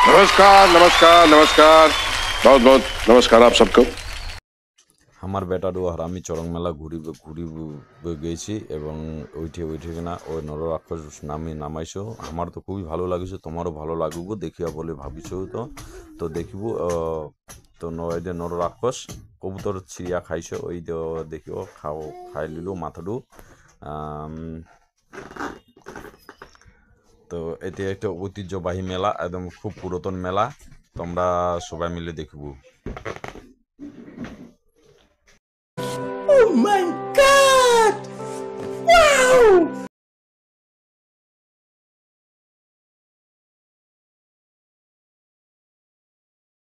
नमस्कार नमस्कार नमस्कार, बहुत बहुत नमस्कार आप सबको। আমার বেটারও হারামি চরং মেলা ঘুরিবে গেছি এবং ওইঠে কিনা ওই নররাক্ষস নামাইছো। আমার তো খুবই ভালো লাগিছে, তোমারও ভালো লাগব দেখিয়া বলে ভাবিছো। তো দেখিব। তো নয়দে নররাক্ষস কবুতর চিড়িয়া খাইছো, ওই দেখিব খাই লিলো মাথাডু। তো এটি একটা ঐতিহ্যবাহী মেলা, একদম খুব পুরাতন মেলা। তোমরা সবাই মিলে দেখব। Oh my god! Wow!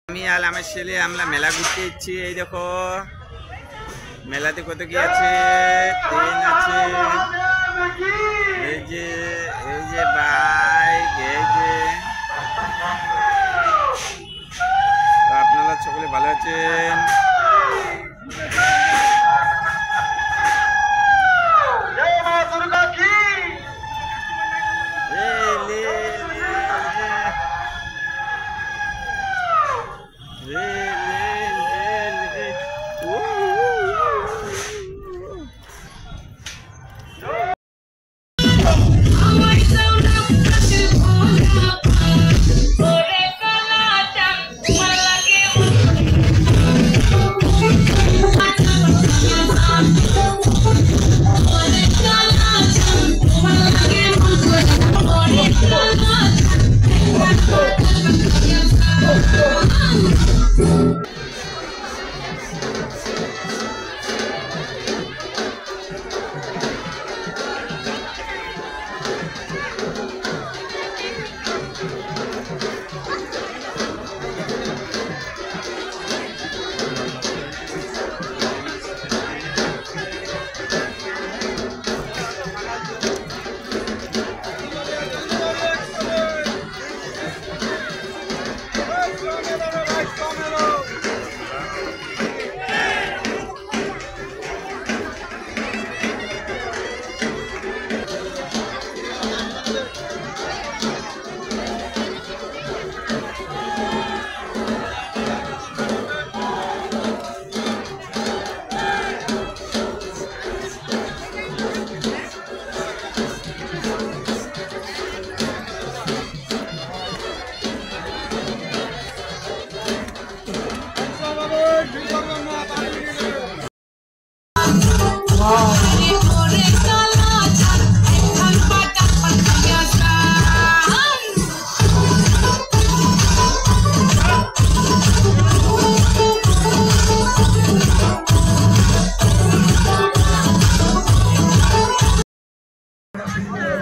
আমি আর আমার ছেলে আমরা মেলা ঘুরতে এসেছি। এই দেখো মেলাতে কত কি আছে, ট্রেন আছে, এই যে বাইক, এই যে আপনারা সকলে ভালো আছেন।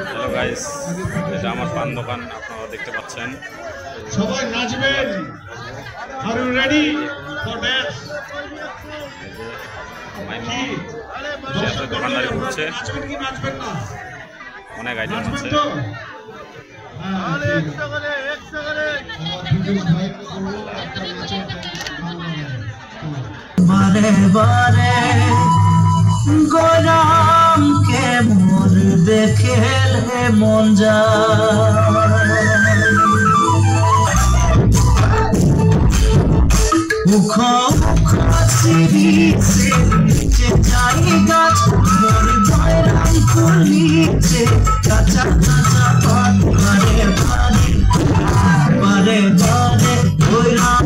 হ্যালো গাইস, এটা আমার পান দোকান, আপনারা দেখতে পাচ্ছেন। সবাই নাচবেন। Are you ready for dance? দোকানদারি করছে, নাচবেন কি নাচবেন না? অনেক আইটেম আছে। বারে বারে গরমকে মোর দেখেলে মন যায়, মুখ সিরিছে নিচে যাই গাছ মোর বয়রাম করিছে কাঁচা কাঁচা পাত বারে বারে বারে বারে বয়রাম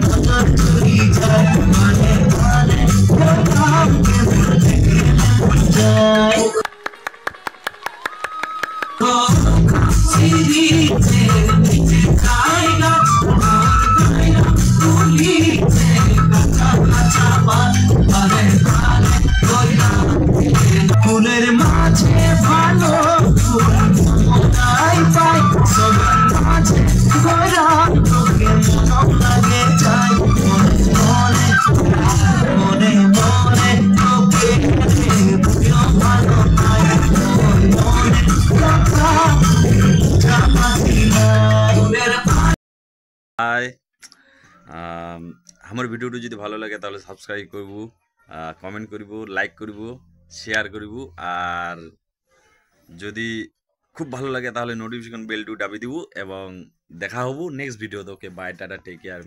নজর চুরি যায়, বারে বারে বয়রামকে মোর দেখেলে মন যায়। সিরিছে নিচে যাই গাছ মোর বয়রাম করিছে কাঁচা কাঁচা পাত বারে বারে বয়রাম ফুলের মাঝে ভালো ফুল মনাই পাই, সবার মাঝে বয়রাম তোকে মন লাগে যায়, মনে মনে মনে মনে তোকে ভালো পাই, মনে মনে কথা জামাতি নাই। হাই, আমার ভিডিওটি যদি ভালো লাগে তাহলে সাবস্ক্রাইব করব, কমেন্ট করব, লাইক করব, শেয়ার করব। আর যদি খুব ভালো লাগে তাহলে নোটিফিকেশন বেলটু দাবি দিব এবং দেখা হবো নেক্সট ভিডিওতে। Okay bye, tata, take care.